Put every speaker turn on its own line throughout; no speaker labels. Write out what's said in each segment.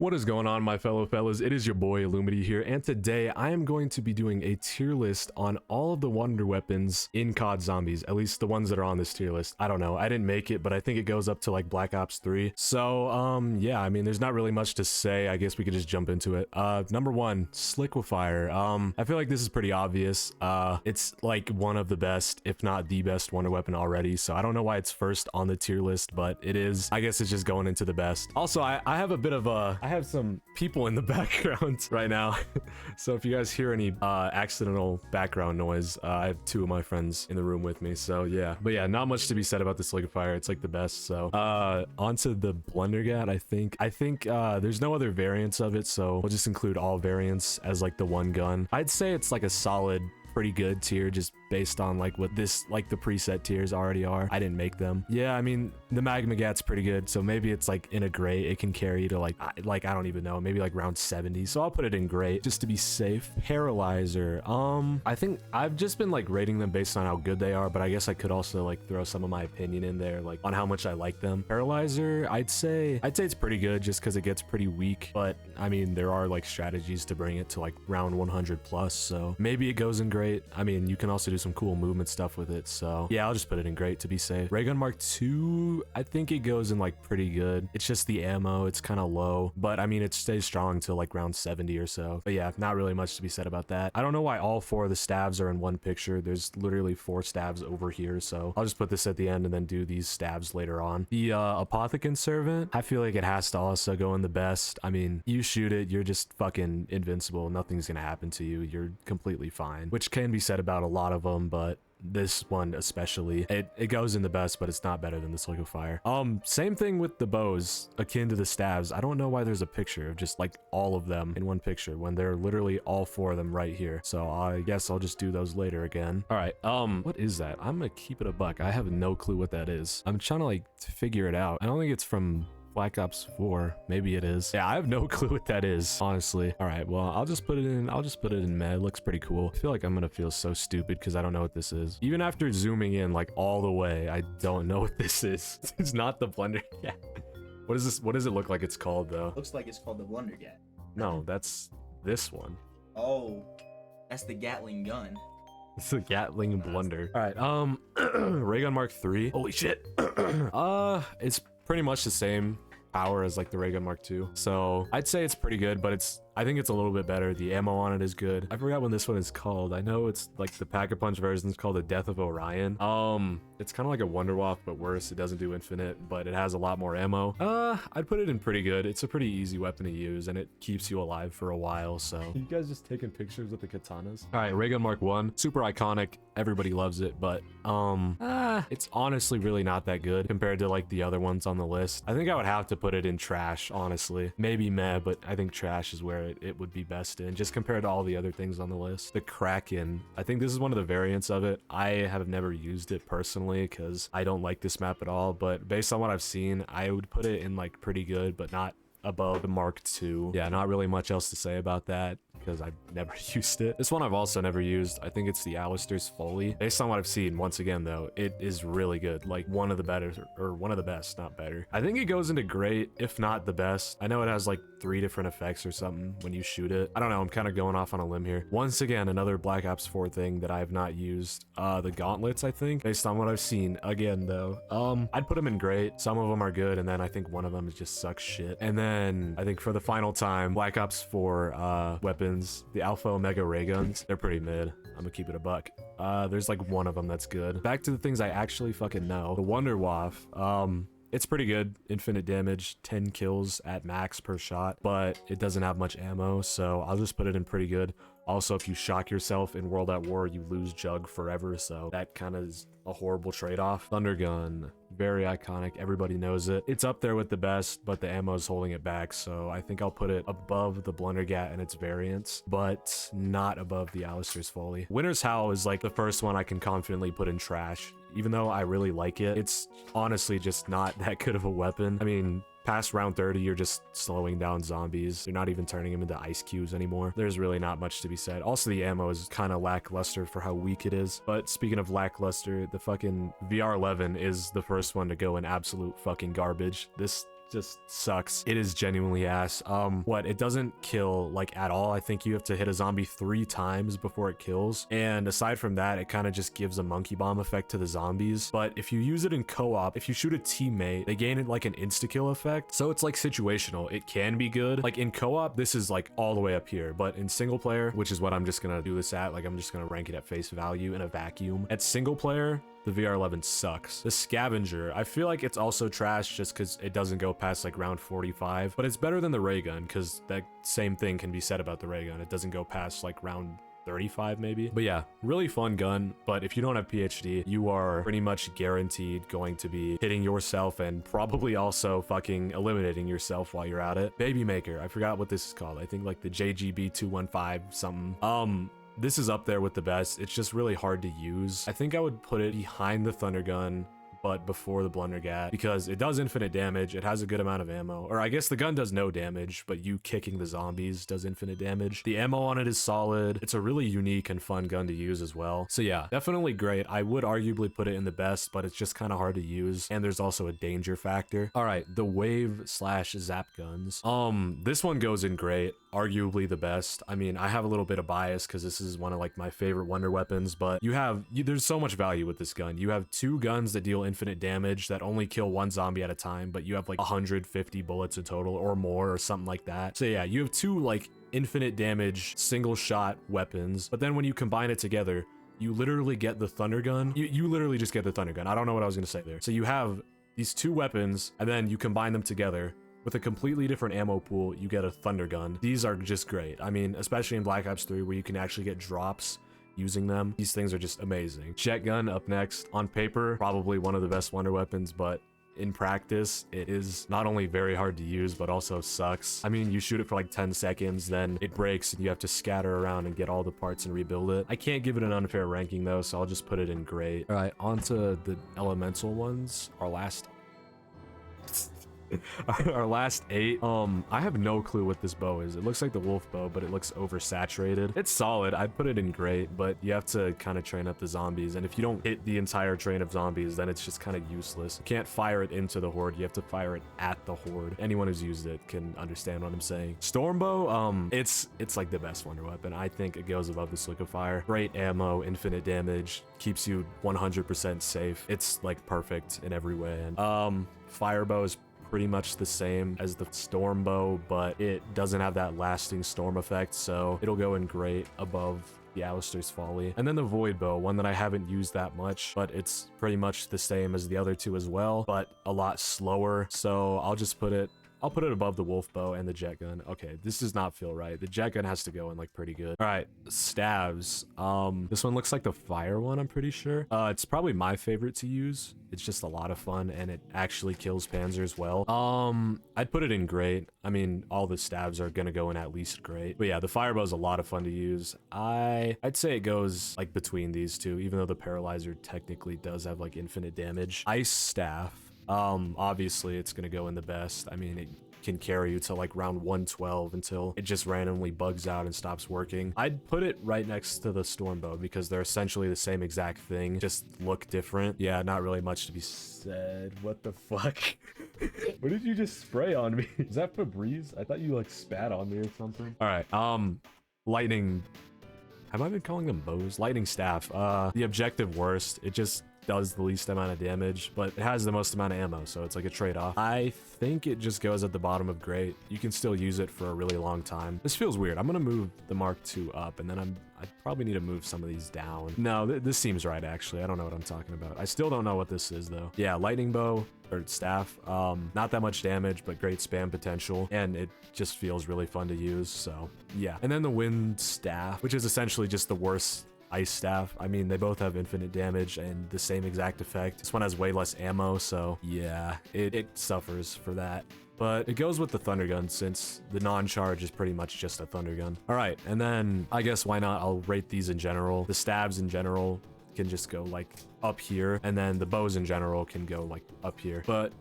What is going on, my fellow fellas? It is your boy illumity here, and today I am going to be doing a tier list on all of the wonder weapons in COD Zombies, at least the ones that are on this tier list. I don't know, I didn't make it, but I think it goes up to like Black Ops 3. So yeah, I mean, there's not really much to say. I guess we could just jump into it. Number one, Sliquifier. I feel like this is pretty obvious. It's like one of the best, if not the best wonder weapon already, so I don't know why it's first on the tier list, but it is. I guess it's just going into the best. Also, I have a bit of I have some people in the background right now. So if you guys hear any accidental background noise, I have two of my friends in the room with me, so yeah. But yeah, not much to be said about the Sliquifier. It's like the best. So onto the Blundergat. I think there's no other variants of it, so we'll just include all variants as like the one gun. I'd say it's like a solid, pretty good tier, just based on like what this, like the preset tiers already are. I didn't make them. Yeah, I mean, the Magma Gat's pretty good, so maybe it's like in a great. It can carry to like I don't even know, maybe like round 70, so I'll put it in great just to be safe. Paralyzer, I think I've just been like rating them based on how good they are, but I guess I could also like throw some of my opinion in there, like on how much I like them. Paralyzer, I'd say it's pretty good just because it gets pretty weak, but I mean, there are like strategies to bring it to like round 100 plus, so maybe it goes in great. I mean, you can also do some cool movement stuff with it, so yeah, I'll just put it in great to be safe. Ray Gun Mark II, I think it goes in like pretty good. It's just the ammo, it's kind of low, but I mean, it stays strong till like round 70 or so. But yeah, not really much to be said about that. I don't know why all four of the stabs are in one picture. There's literally 4 stabs over here, so I'll just put this at the end and then do these stabs later on. The Apothecant Servant, I feel like it has to also go in the best. I mean, you shoot it, you're just fucking invincible. Nothing's gonna happen to you. You're completely fine, which can be said about a lot of them, but this one especially, it goes in the best, but it's not better than the Sliquifier. Same thing with the bows, akin to the stabs. I don't know why there's a picture of just like all of them in one picture when they're literally all 4 of them right here. So I guess I'll just do those later again. All right, what is that? I'm gonna keep it a buck. I have no clue what that is. I'm trying to like figure it out. I don't think it's from Black Ops 4. Maybe it is. Yeah, I have no clue what that is, honestly. All right, well, I'll just put it in med. It looks pretty cool. I feel like I'm gonna feel so stupid because I don't know what this is. Even after zooming in like all the way, I don't know what this is. It's not the Blundergat. Yeah. What is this? What does it look like it's called though?
Looks like it's called the Blundergat.
No, that's this one.
Oh, that's the Gatling gun.
It's the Gatling Blunder. All right, Ray Gun Mark III. Holy shit. It's pretty much the same power as like the Ray Gun Mark II, so I'd say it's pretty good, but I think it's a little bit better. The ammo on it is good. I forgot what this one is called. I know it's like the Pack-a-Punch version is called the Death of Orion. It's kind of like a Wonderwaff, but worse. It doesn't do infinite, but it has a lot more ammo. I'd put it in pretty good. It's a pretty easy weapon to use, and it keeps you alive for a while, so. You guys just taking pictures with the katanas? All right, Ray Gun Mark I, super iconic. Everybody loves it, but it's honestly really not that good compared to like the other ones on the list. I think I would have to put it in trash, honestly. Maybe meh, but I think trash is where it would be best in, just compared to all the other things on the list. The Kraken, I think this is one of the variants of it. I have never used it personally because I don't like this map at all, but based on what I've seen, I would put it in like pretty good, but not above the Mark II. Yeah, not really much else to say about that because I've never used it. This one I've also never used. I think it's the Alistair's Foley. Based on what I've seen, once again though, it is really good. Like one of the better, or one of the best, not better. I think it goes into great, if not the best. I know it has like 3 different effects or something when you shoot it. I don't know, I'm kind of going off on a limb here. Once again, another Black Ops 4 thing that I have not used. The gauntlets, I think, based on what I've seen. Again though, I'd put them in great. Some of them are good, and then I think one of them just sucks shit. And then I think for the final time, Black Ops 4 weapons, the Alpha Omega ray guns, they're pretty mid. I'm gonna keep it a buck. There's like one of them that's good. Back to the things I actually fucking know. The Wonderwaff, it's pretty good. Infinite damage, 10 kills at max per shot, but it doesn't have much ammo, so I'll just put it in pretty good. Also, if you shock yourself in World at War, you lose Jug forever, so that kind of is a horrible trade-off. Thundergun, very iconic. Everybody knows it. It's up there with the best, but the ammo is holding it back, so I think I'll put it above the Blundergat and its variants, but not above the Alistair's Foley. Winter's Howl is like the first one I can confidently put in trash. Even though I really like it, it's honestly just not that good of a weapon. I mean, past round 30, you're just slowing down zombies. You're not even turning them into ice cubes anymore. There's really not much to be said. Also, the ammo is kind of lackluster for how weak it is. But speaking of lackluster, the fucking VR11 is the first one to go in absolute fucking garbage. This just sucks. It is genuinely ass. What, it doesn't kill like at all. I think you have to hit a zombie 3 times before it kills, and aside from that, it kind of just gives a monkey bomb effect to the zombies. But if you use it in co-op, if you shoot a teammate, they gain it like an insta-kill effect, so it's like situational. It can be good. Like in co-op, this is like all the way up here, but in single player, which is what I'm just gonna do this at, like I'm just gonna rank it at face value in a vacuum. At single player, the VR11 sucks. The scavenger, I feel like it's also trash just because it doesn't go past like round 45, but it's better than the ray gun because that same thing can be said about the ray gun. It doesn't go past like round 35 maybe. But yeah, really fun gun. But if you don't have PhD, you are pretty much guaranteed going to be hitting yourself and probably also fucking eliminating yourself while you're at it. Baby Maker, I forgot what this is called. I think like the JGB215 something. This is up there with the best. It's just really hard to use. I think I would put it behind the Thunder Gun, but before the Blundergat, because it does infinite damage. It has a good amount of ammo, or I guess the gun does no damage, but you kicking the zombies does infinite damage. The ammo on it is solid. It's a really unique and fun gun to use as well. So yeah, definitely great. I would arguably put it in the best, but it's just kind of hard to use, and there's also a danger factor. All right, the wave slash zap guns. This one goes in great. Arguably the best. I mean, I have a little bit of bias because this is one of like my favorite wonder weapons, but there's so much value with this gun. You have 2 guns that deal infinite damage that only kill 1 zombie at a time, but you have like 150 bullets in total or more or something like that. So yeah, you have 2 like infinite damage single shot weapons, but then when you combine it together, you literally get the Thunder Gun. You literally just get the Thunder Gun. I don't know what I was gonna say there. So you have these 2 weapons and then you combine them together. With a completely different ammo pool, you get a Thunder Gun. These are just great. I mean, especially in Black Ops 3 where you can actually get drops using them. These things are just amazing. Jet gun up next. On paper, probably one of the best wonder weapons, but in practice, it is not only very hard to use, but also sucks. I mean, you shoot it for like 10 seconds, then it breaks and you have to scatter around and get all the parts and rebuild it. I can't give it an unfair ranking though, so I'll just put it in great. All right, onto the elemental ones. Our last 8. I have no clue what this bow is. It looks like the wolf bow, but it looks oversaturated. It's solid. I'd put it in great, but you have to kind of train up the zombies, and if you don't hit the entire train of zombies, then it's just kind of useless. You can't fire it into the horde. You have to fire it at the horde. Anyone who's used it can understand what I'm saying. Stormbow, it's like the best wonder weapon. I think it goes above the Slick of Fire. Great ammo, infinite damage, keeps you 100% safe. It's like perfect in every way. And firebow is pretty much the same as the storm bow, but it doesn't have that lasting storm effect, so it'll go in great above the Alistair's Folly. And then the void bow, one that I haven't used that much, but it's pretty much the same as the other 2 as well, but a lot slower, so I'll put it above the wolf bow and the jet gun. Okay, this does not feel right. The jet gun has to go in like pretty good. All right, stabs. This one looks like the fire one, I'm pretty sure. It's probably my favorite to use. It's just a lot of fun, and it actually kills panzers well. I'd put it in great. I mean, all the stabs are gonna go in at least great. But yeah, the fireball is a lot of fun to use. I'd say it goes like between these 2, even though the paralyzer technically does have like infinite damage. Ice staff. Obviously it's gonna go in the best. I mean, it can carry you to like round 112 until it just randomly bugs out and stops working. I'd put it right next to the Stormbow because they're essentially the same exact thing, just look different. Yeah, not really much to be said. What the fuck? What did you just spray on me? Is that Febreze? I thought you like spat on me or something. All right, lightning. Have I been calling them bows? Lightning staff. The objective worst. It just does the least amount of damage, but it has the most amount of ammo, so it's like a trade-off. I think it just goes at the bottom of great. You can still use it for a really long time. This feels weird. I'm gonna move the Mark II up, and then I probably need to move some of these down. No, this seems right, actually. I don't know what I'm talking about. I still don't know what this is, though. Yeah, lightning bow, or staff. Not that much damage, but great spam potential, and it just feels really fun to use, so yeah. And then the wind staff, which is essentially just the worst ice staff. I mean, they both have infinite damage and the same exact effect. This one has way less ammo, so yeah, it suffers for that. But it goes with the Thunder Gun since the non-charge is pretty much just a Thunder Gun. All right, and then I guess why not, I'll rate these in general. The stabs in general can just go like up here, and then the bows in general can go like up here. But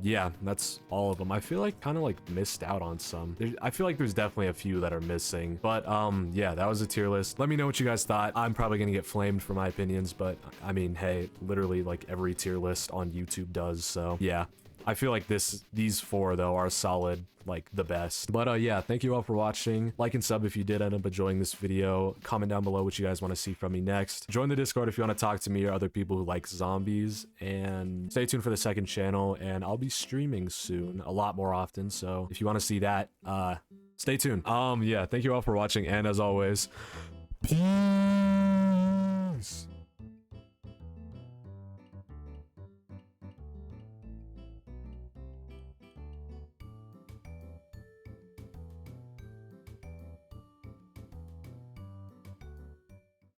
yeah, that's all of them. I feel like kind of like missed out on some. I feel like there's definitely a few that are missing, but yeah, that was a tier list. Let me know what you guys thought. I'm probably gonna get flamed for my opinions, but I mean, hey, literally like every tier list on YouTube does, so yeah. I feel like these four though are solid, like the best. But yeah, thank you all for watching. Like and sub if you did end up enjoying this video. Comment down below what you guys want to see from me next. Join the Discord if you want to talk to me or other people who like zombies, and stay tuned for the second channel, and I'll be streaming soon, a lot more often, so if you want to see that, stay tuned. Yeah, thank you all for watching, and as always, peace.